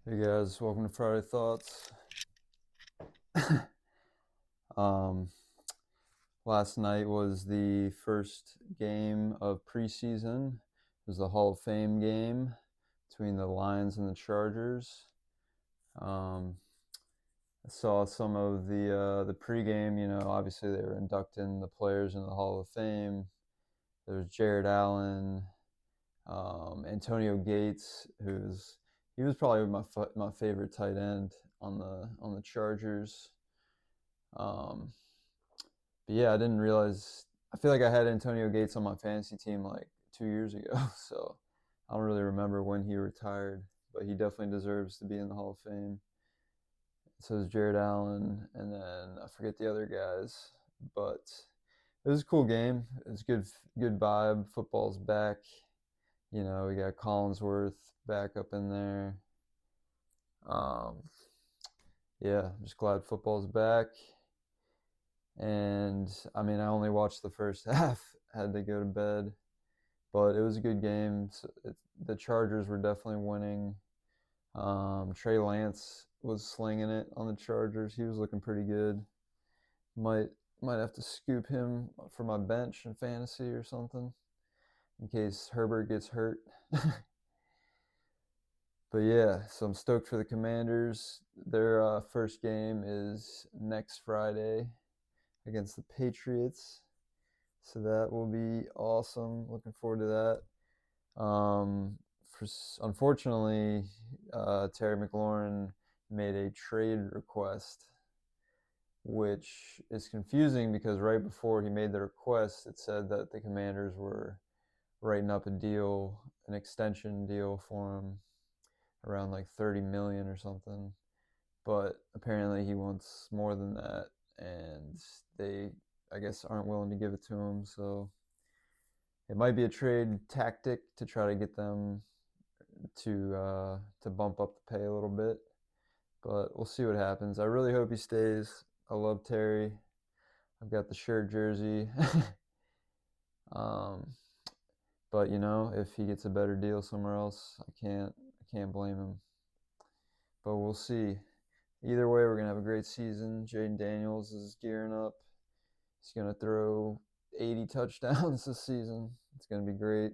Hey guys, welcome to Friday Thoughts. um, Last night was the first game of preseason. It was the Hall of Fame game between the Lions and the Chargers. Um, I saw some of the pregame. Obviously they were inducting the players into the Hall of Fame. There was Jared Allen, Antonio Gates, he was probably my favorite tight end on the Chargers. Um, but yeah, I didn't realize. I feel like I had Antonio Gates on my fantasy team like 2 years ago, so I don't really remember when he retired. But he definitely deserves to be in the Hall of Fame. So is Jared Allen, and then I forget the other guys. But it was a cool game. It was good vibe. Football's back. We got Collinsworth back up in there. Um, yeah, I'm just glad football's back. And I mean, I only watched the first half, had to go to bed, but it was a good game. The Chargers were definitely winning. Trey Lance was slinging it on the Chargers. He was looking pretty good. Might might have to scoop him for my bench in fantasy or something in case Herbert gets hurt. But yeah, so I'm stoked for the Commanders. Their first game is next Friday against the Patriots. So that will be awesome. Looking forward to that. Unfortunately, Terry McLaurin made a trade request, which is confusing because right before he made the request, it said that the Commanders were writing up a deal, an extension deal for him around like 30 million or something. But apparently he wants more than that, and they, I guess, aren't willing to give it to him. So it might be a trade tactic to try to get them to bump up the pay a little bit, but we'll see what happens. I really hope he stays. I love Terry. I've got the shirt jersey. um, but if he gets a better deal somewhere else, I can't blame him. But we'll see. Either way, we're gonna have a great season. Jaden Daniels is gearing up. He's gonna throw 80 touchdowns this season. It's gonna be great.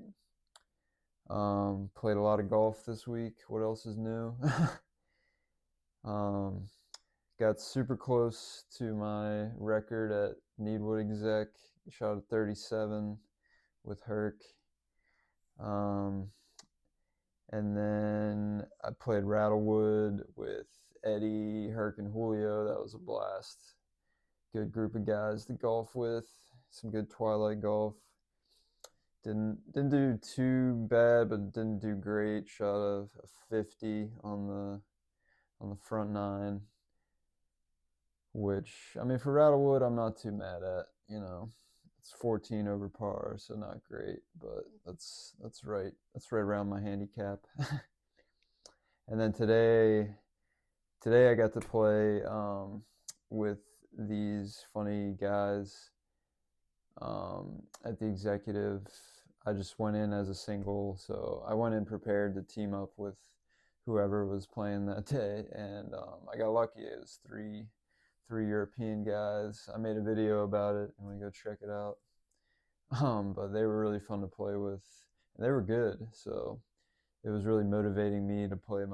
Played a lot of golf this week. What else is new? um, got super close to my record at Needwood Exec. Shot at 37 with Herc. Um, and then I played Rattlewood with Eddie, Herc, and Julio. That was a blast. Good group of guys to golf with. Some good twilight golf. Didn't do too bad, but didn't do great. Shot a 50 on the front nine, which I mean for Rattlewood, I'm not too mad at. It's 14 over par, so not great, but that's right. That's right around my handicap. And then today I got to play with these funny guys at the executive. I just went in as a single, so I went in prepared to team up with whoever was playing that day, and I got lucky. It was three European guys. I made a video about it, and we go check it out. But they were really fun to play with, and they were good. So it was really motivating me to play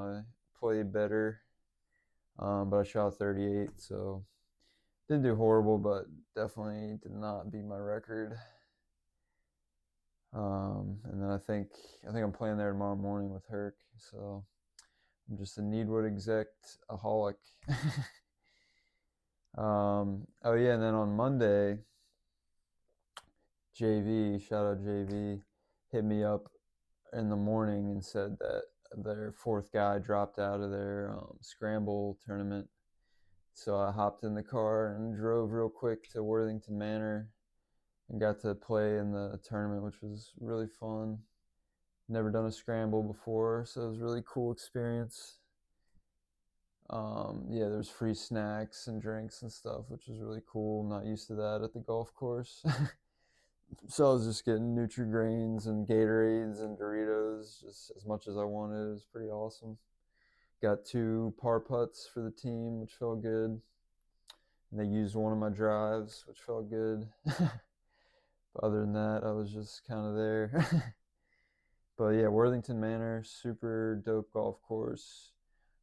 better. But I shot 38, so didn't do horrible, but definitely did not beat my record. And then I think I'm playing there tomorrow morning with Herc. So I'm just a Needwood exec aholic. Oh yeah, and then on Monday, JV, shout out JV, hit me up in the morning and said that their fourth guy dropped out of their scramble tournament. So I hopped in the car and drove real quick to Worthington Manor and got to play in the tournament, which was really fun. Never done a scramble before, so it was a really cool experience. Yeah, there's free snacks and drinks and stuff, which was really cool. I'm not used to that at the golf course. So I was just getting Nutri-Grains and Gatorades and Doritos just as much as I wanted. It was pretty awesome. Got 2 par putts for the team, which felt good. And they used one of my drives, which felt good. But other than that, I was just kind of there. But yeah, Worthington Manor, super dope golf course.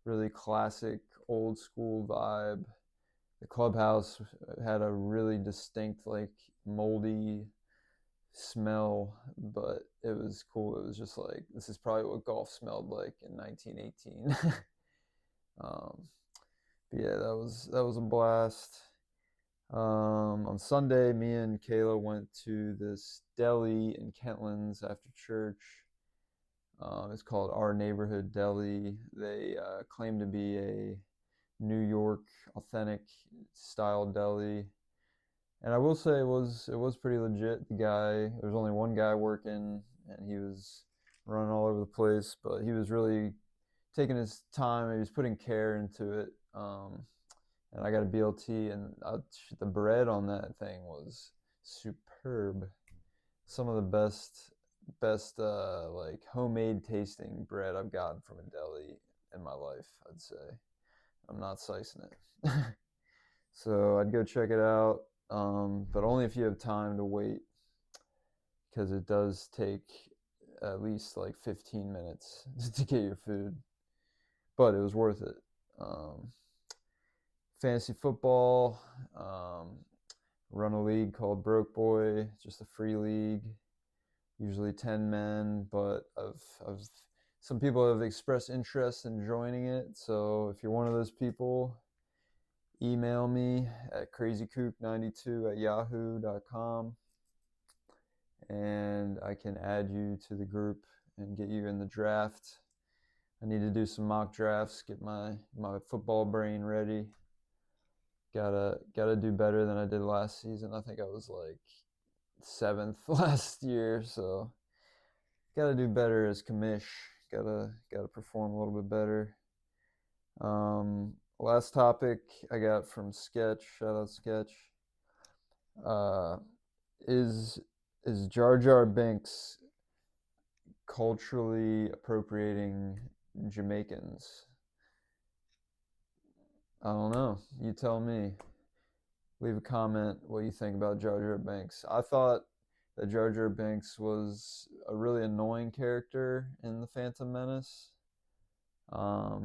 Really classic, old school vibe. The clubhouse had a really distinct, like, moldy smell, but it was cool. It was just like, this is probably what golf smelled like in 1918. um, but yeah, that was a blast. On Sunday, me and Kayla went to this deli in Kentlands after church. It's called Our Neighborhood Deli. They claim to be a New York authentic style deli, and I will say it was pretty legit. There was only one guy working, and he was running all over the place, but he was really taking his time. He was putting care into it. And I got a BLT, and the bread on that thing was superb. Some of the best like homemade tasting bread I've gotten from a deli in my life, I'd say. I'm not slicing it. So I'd go check it out, but only if you have time to wait, because it does take at least like 15 minutes to get your food, but it was worth it. Fantasy football, run a league called Broke Boy, just a free league, usually 10 men, but some people have expressed interest in joining it. So if you're one of those people, email me at crazykook92@yahoo.com, and I can add you to the group and get you in the draft. I need to do some mock drafts, get my football brain ready. Gotta do better than I did last season. I think I was like 7th last year, so gotta do better as commish. Gotta perform a little bit better. Last topic I got from Sketch. Shout out Sketch. Uh, is Jar Jar Binks culturally appropriating Jamaicans? I don't know. You tell me. Leave a comment what you think about Jar Jar Binks. I thought that Jar Jar Binks was a really annoying character in The Phantom Menace. I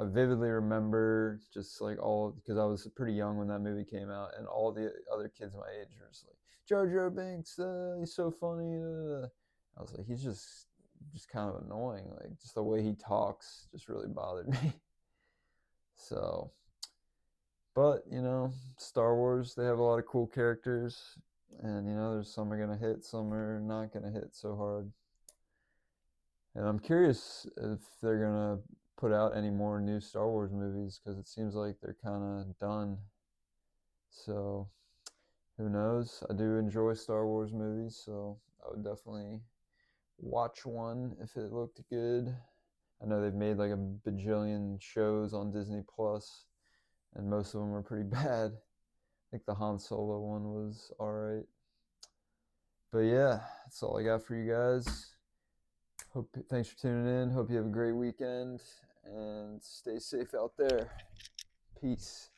vividly remember just like because I was pretty young when that movie came out, and all the other kids my age were just like, Jar Jar Binks, he's so funny. I was like, he's just kind of annoying. Like, just the way he talks just really bothered me. So, but Star Wars, they have a lot of cool characters, and there's some are gonna hit, some are not gonna hit so hard. And I'm curious if they're gonna put out any more new Star Wars movies, because it seems like they're kind of done. So who knows? I do enjoy Star Wars movies, so I would definitely watch one if it looked good. I know they've made like a bajillion shows on Disney Plus, and most of them are pretty bad. I think the Han Solo one was alright. But yeah, that's all I got for you guys. Thanks for tuning in. Hope you have a great weekend, and stay safe out there. Peace.